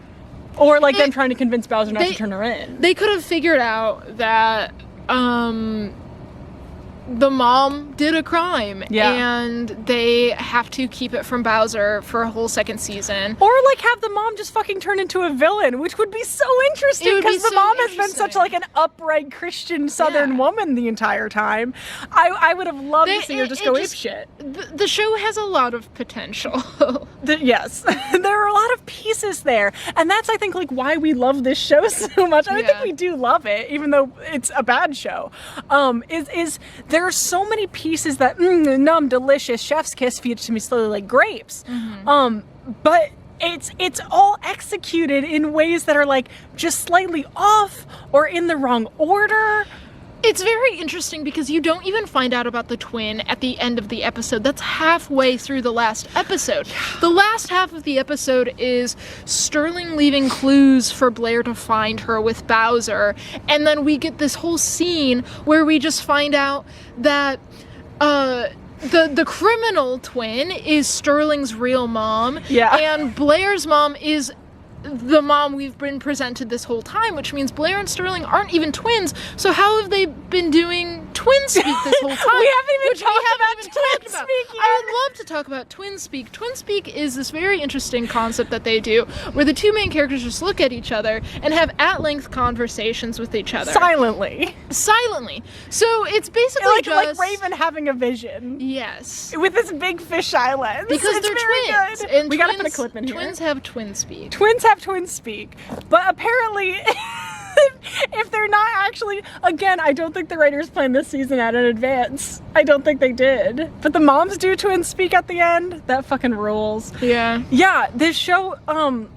[SPEAKER 2] Or like them trying to convince Bowser not to turn her in.
[SPEAKER 3] They could have figured out that the mom did a crime and they have to keep it from Bowser for a whole second season.
[SPEAKER 2] Or like have the mom just fucking turn into a villain, which would be so interesting because the mom has been such like an upright Christian Southern woman the entire time. I would have loved to see her just go apeshit.
[SPEAKER 3] The show has a lot of potential.
[SPEAKER 2] Yes, there are a lot of pieces there, and that's I think like why we love this show so much. I think we do love it, even though it's a bad show. Is there are so many pieces that numb, delicious, chef's kiss, feed to me slowly like grapes. But it's all executed in ways that are like just slightly off or in the wrong order.
[SPEAKER 3] It's very interesting because you don't even find out about the twin at the end of the episode. That's halfway through the last episode. The last half of the episode is Sterling leaving clues for Blair to find her with Bowser. And then we get this whole scene where we just find out that the criminal twin is Sterling's real mom.
[SPEAKER 2] Yeah.
[SPEAKER 3] And Blair's mom is the mom we've been presented this whole time, which means Blair and Sterling aren't even twins. So how have they been doing twin speak this whole time.
[SPEAKER 2] We haven't even
[SPEAKER 3] which we
[SPEAKER 2] talked
[SPEAKER 3] haven't
[SPEAKER 2] about
[SPEAKER 3] even
[SPEAKER 2] twin
[SPEAKER 3] talked about.
[SPEAKER 2] speak yet.
[SPEAKER 3] I would love to talk about twin speak. Twin speak is this very interesting concept that they do where the two main characters just look at each other and have at-length conversations with each other.
[SPEAKER 2] Silently.
[SPEAKER 3] So it's basically
[SPEAKER 2] Like
[SPEAKER 3] just...
[SPEAKER 2] Raven having a vision.
[SPEAKER 3] Yes.
[SPEAKER 2] With this big fisheye lens.
[SPEAKER 3] Because
[SPEAKER 2] It's
[SPEAKER 3] they're
[SPEAKER 2] very
[SPEAKER 3] twins.
[SPEAKER 2] good.
[SPEAKER 3] And
[SPEAKER 2] we gotta put a clip in here.
[SPEAKER 3] Twins have twin speak.
[SPEAKER 2] Twins have twin speak. But apparently... if they're not actually, again, I don't think the writers planned this season out in advance. I don't think they did. But the moms do twin speak at the end. That fucking rules.
[SPEAKER 3] Yeah.
[SPEAKER 2] Yeah, this show,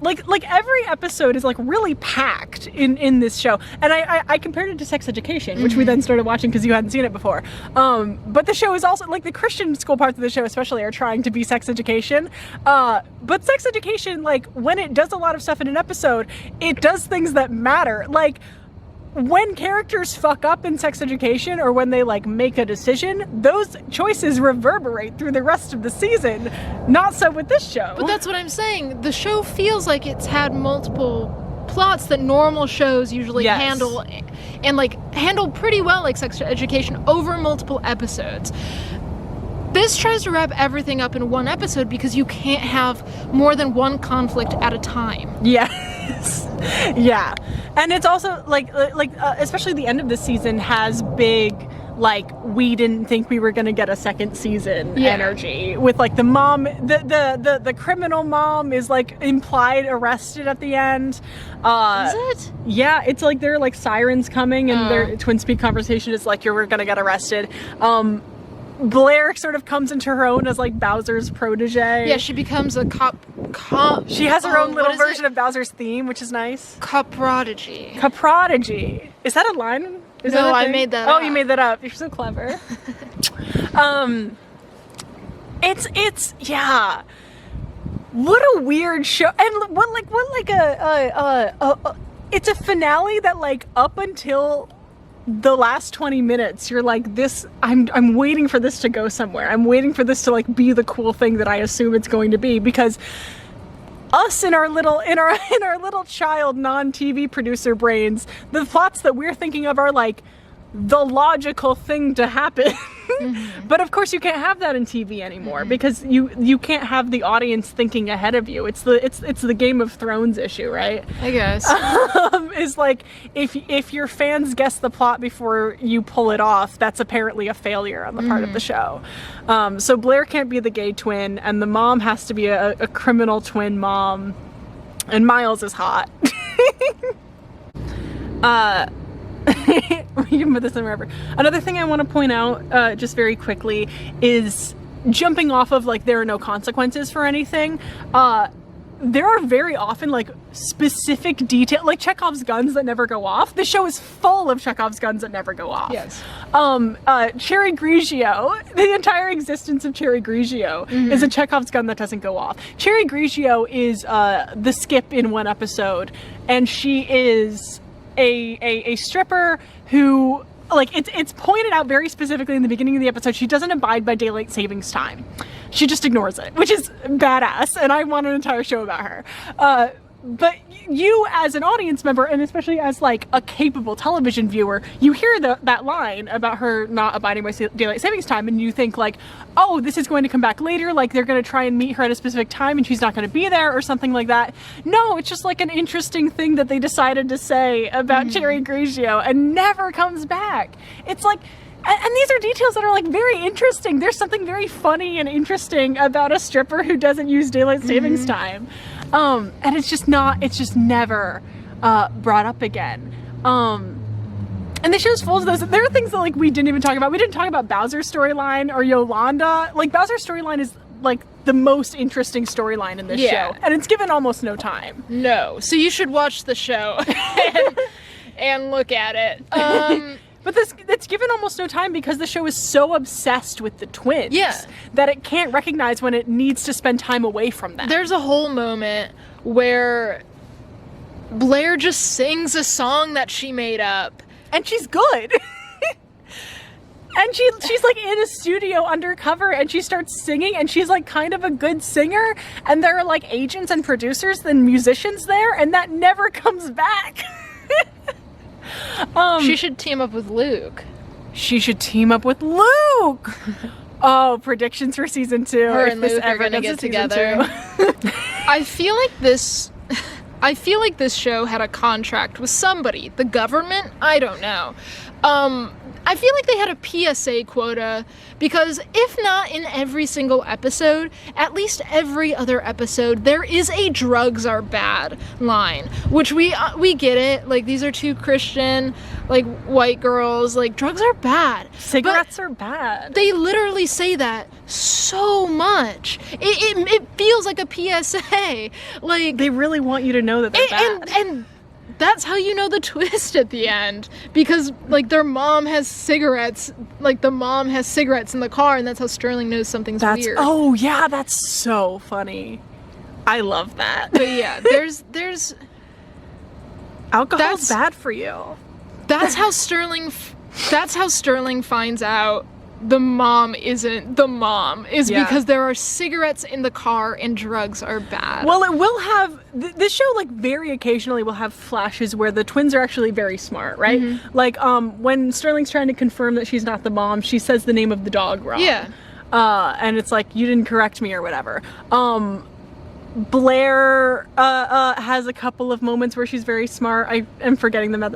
[SPEAKER 2] like every episode is like really packed in this show. And I compared it to Sex Education, which we then started watching because you hadn't seen it before. But the show is also, like the Christian school parts of the show especially are trying to be Sex Education. But Sex Education, like when it does a lot of stuff in an episode, it does things that matter. Like, when characters fuck up in Sex Education or when they like make a decision, those choices reverberate through the rest of the season. Not so with this show.
[SPEAKER 3] But that's what I'm saying. The show feels like it's had multiple plots that normal shows usually handle, and like handle pretty well, like Sex Education, over multiple episodes. This tries to wrap everything up in one episode because you can't have more than one conflict at a time.
[SPEAKER 2] Yes. Yeah. And it's also like especially the end of the season has big, like, we didn't think we were gonna get a second season energy with like the mom, the criminal mom is like implied arrested at the end.
[SPEAKER 3] Is it?
[SPEAKER 2] Yeah, it's like there are like sirens coming and their twin speak conversation is like you're gonna get arrested. Blair sort of comes into her own as like Bowser's protege.
[SPEAKER 3] Yeah, she becomes a cop.
[SPEAKER 2] She has her own little version of Bowser's theme, which is nice.
[SPEAKER 3] Caprodigy.
[SPEAKER 2] Caprodigy. Is that a line? Is
[SPEAKER 3] No,
[SPEAKER 2] that a
[SPEAKER 3] I
[SPEAKER 2] thing?
[SPEAKER 3] made that
[SPEAKER 2] Oh,
[SPEAKER 3] up.
[SPEAKER 2] you made that up. You're so clever. It's yeah. What a weird show. And it's a finale that like up until the last 20 minutes you're like, this I'm waiting for this to go somewhere. I'm waiting for this to like be the cool thing that I assume it's going to be, because us in our little child non-TV producer brains, the plots that we're thinking of are like the logical thing to happen. But of course you can't have that in TV anymore because you can't have the audience thinking ahead of you. It's the Game of Thrones issue, right?
[SPEAKER 3] I guess.
[SPEAKER 2] Is like if your fans guess the plot before you pull it off, that's apparently a failure on the part of the show. So Blair can't be the gay twin, and the mom has to be a criminal twin mom, and Miles is hot. We can put this in wherever. Another thing I want to point out, just very quickly, is jumping off of like there are no consequences for anything. There are very often like specific detail, like Chekhov's guns that never go off. The show is full of Chekhov's guns that never go off.
[SPEAKER 3] Yes.
[SPEAKER 2] Cherry Grigio, the entire existence of Cherry Grigio is a Chekhov's gun that doesn't go off. Cherry Grigio is the skip in one episode, and she is a stripper who, like, it's pointed out very specifically in the beginning of the episode, she doesn't abide by daylight savings time. She just ignores it, which is badass, and I want an entire show about her. But you as an audience member, and especially as like a capable television viewer, you hear that line about her not abiding by daylight savings time, and you think like, oh, this is going to come back later, like they're going to try and meet her at a specific time and she's not going to be there or something like that. No, it's just like an interesting thing that they decided to say about Cherry Grigio and never comes back. It's like, and these are details that are like very interesting. There's something very funny and interesting about a stripper who doesn't use daylight savings time. And it's just never brought up again. And the show's full of those. There are things that like we didn't even talk about. We didn't talk about Bowser's storyline or Yolanda. Like Bowser's storyline is like the most interesting storyline in this show, and it's given almost no time.
[SPEAKER 3] No, so you should watch the show and look at it.
[SPEAKER 2] But it's given almost no time because the show is so obsessed with the twins that it can't recognize when it needs to spend time away from them.
[SPEAKER 3] There's a whole moment where Blair just sings a song that she made up.
[SPEAKER 2] And she's good. And she's like in a studio undercover and she starts singing and she's like kind of a good singer, and there are like agents and producers and musicians there, and that never comes back.
[SPEAKER 3] She should team up with Luke.
[SPEAKER 2] she should team up with Luke. Oh, predictions for season 2.
[SPEAKER 3] Her
[SPEAKER 2] if
[SPEAKER 3] and
[SPEAKER 2] this
[SPEAKER 3] Luke are
[SPEAKER 2] ever
[SPEAKER 3] gonna
[SPEAKER 2] gets
[SPEAKER 3] get
[SPEAKER 2] to season
[SPEAKER 3] together.
[SPEAKER 2] 2.
[SPEAKER 3] I feel like this show had a contract with somebody. The government? I don't know. I feel like they had a PSA quota because if not in every single episode, at least every other episode, there is a drugs are bad line, which we get it. Like, these are two Christian, like, white girls. Like, drugs are bad.
[SPEAKER 2] Cigarettes are bad.
[SPEAKER 3] They literally say that so much. It feels like a PSA. Like,
[SPEAKER 2] they really want you to know that they're bad.
[SPEAKER 3] and that's how you know the twist at the end, because like their mom has cigarettes, like the mom has cigarettes in the car, and that's how Sterling knows something's weird.
[SPEAKER 2] Oh yeah, that's so funny. I love that.
[SPEAKER 3] But yeah, there's
[SPEAKER 2] alcohol's bad for you.
[SPEAKER 3] That's how Sterling finds out the mom isn't the mom, is because there are cigarettes in the car and drugs are bad.
[SPEAKER 2] Well, it will have, this show, like, very occasionally will have flashes where the twins are actually very smart, right? Mm-hmm. Like, when Sterling's trying to confirm that she's not the mom, she says the name of the dog wrong.
[SPEAKER 3] Yeah.
[SPEAKER 2] And it's like, you didn't correct me or whatever. Blair has a couple of moments where she's very smart. I am forgetting them.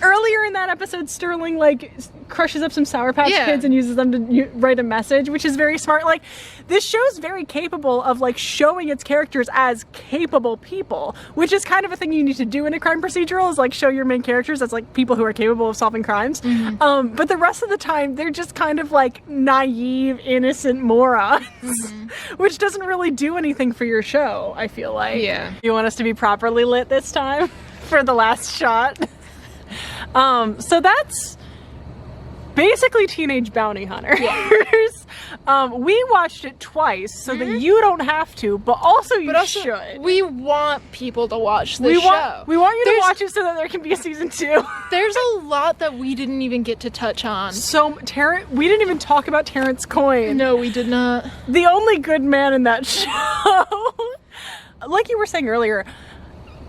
[SPEAKER 2] Earlier in that episode, Sterling, like, crushes up some Sour Patch Kids and uses them to write a message, which is very smart. Like, this show's very capable of, like, showing its characters as capable people, which is kind of a thing you need to do in a crime procedural, is, like, show your main characters as, like, people who are capable of solving crimes. Mm-hmm. But the rest of the time, they're just kind of, like, naive, innocent morons, which doesn't really do anything for your show, I feel like.
[SPEAKER 3] Yeah.
[SPEAKER 2] You want us to be properly lit this time for the last shot? So that's basically Teenage Bounty Hunters. We watched it twice so that you don't have to, but also you should.
[SPEAKER 3] We want people to watch this show.
[SPEAKER 2] We want you to watch it so that there can be a season 2.
[SPEAKER 3] There's a lot that we didn't even get to touch on.
[SPEAKER 2] So, we didn't even talk about Terrence Coyne.
[SPEAKER 3] No, we did not.
[SPEAKER 2] The only good man in that show. Like you were saying earlier,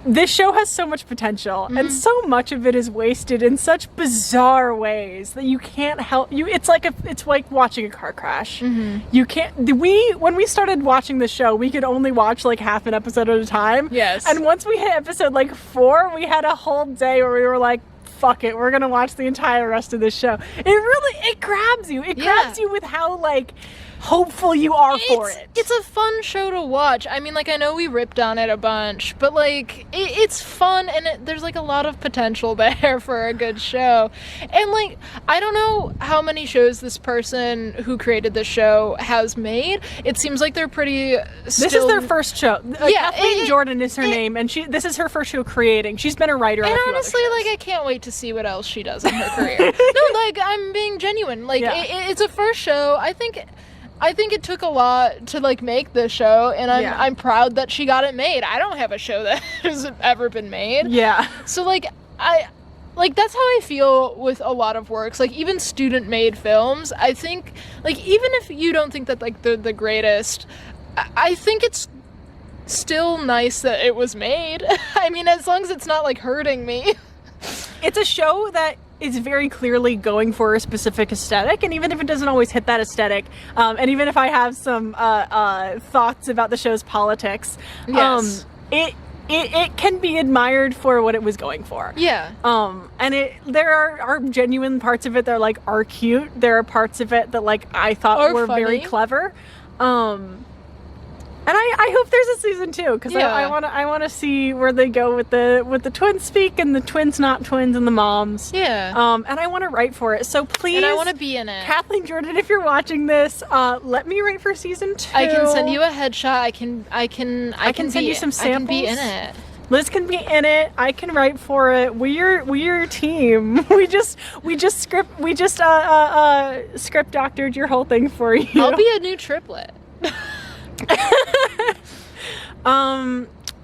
[SPEAKER 2] this show has so much potential, and so much of it is wasted in such bizarre ways that you can't help you. It's like watching a car crash. You can't. When we started watching the show, we could only watch like half an episode at a time.
[SPEAKER 3] Yes.
[SPEAKER 2] And once we hit episode like 4, we had a whole day where we were like, fuck it, we're gonna watch the entire rest of this show. It grabs you. It grabs you with how, like, hopeful you are for it.
[SPEAKER 3] It's a fun show to watch. I mean, like, I know we ripped on it a bunch, but like it's fun, and there's like a lot of potential there for a good show. And like, I don't know how many shows this person who created the show has made. It seems like they're pretty
[SPEAKER 2] This is their first show. Kathleen Jordan is her name, and this is her first show creating. She's been a writer on a few
[SPEAKER 3] honestly,
[SPEAKER 2] other shows.
[SPEAKER 3] like, I can't wait to see what else she does in her career. No, like, I'm being genuine. Like, it's a first show. I think it took a lot to like make this show, and I'm proud that she got it made. I don't have a show that has ever been made. Yeah. So like that's how I feel with a lot of works. Like, even student-made films, I think, like, even if you don't think that like they're the greatest, I think it's still nice that it was made. I mean, as long as it's not like hurting me.
[SPEAKER 2] It's a show that is very clearly going for a specific aesthetic, and even if it doesn't always hit that aesthetic, and even if I have some thoughts about the show's politics, it can be admired for what it was going for. Yeah. And there are genuine parts of it that are cute. There are parts of it that like I thought were funny. Very clever. And I hope there's a season 2, because I want to see where they go with the twins speak and the twins not twins and the moms. Yeah. And I want to write for it. So please.
[SPEAKER 3] And I want to be in it.
[SPEAKER 2] Kathleen Jordan, if you're watching this, let me write for season 2.
[SPEAKER 3] I can send you a headshot. I can
[SPEAKER 2] send you some samples.
[SPEAKER 3] I can be in it.
[SPEAKER 2] Liz can be in it. I can write for it. We're your team. We just script doctored your whole thing for you.
[SPEAKER 3] I'll be a new triplet.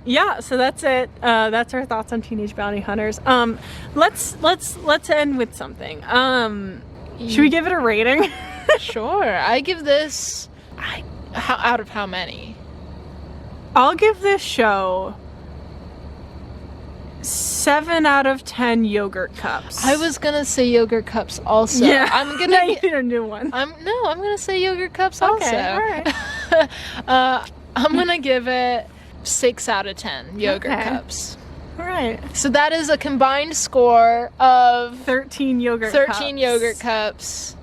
[SPEAKER 2] Yeah, so that's it. That's our thoughts on Teenage Bounty Hunters. Let's end with something. Should we give it a rating?
[SPEAKER 3] Sure. I give this out of how many?
[SPEAKER 2] I'll give this show 7 out of 10 yogurt cups.
[SPEAKER 3] I was gonna say yogurt cups also.
[SPEAKER 2] Yeah.
[SPEAKER 3] I'm gonna
[SPEAKER 2] now you need a new one.
[SPEAKER 3] I'm gonna say yogurt cups also.
[SPEAKER 2] Okay, all right.
[SPEAKER 3] I'm gonna give it 6 out of 10 yogurt
[SPEAKER 2] Okay.
[SPEAKER 3] cups.
[SPEAKER 2] All right.
[SPEAKER 3] So that is a combined score of
[SPEAKER 2] 13 yogurt
[SPEAKER 3] 13
[SPEAKER 2] cups.
[SPEAKER 3] yogurt cups.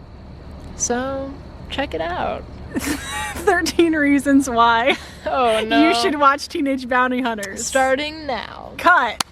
[SPEAKER 3] So check it out.
[SPEAKER 2] 13 reasons why
[SPEAKER 3] Oh no.
[SPEAKER 2] you should watch Teenage Bounty Hunters.
[SPEAKER 3] Starting now.
[SPEAKER 2] Cut.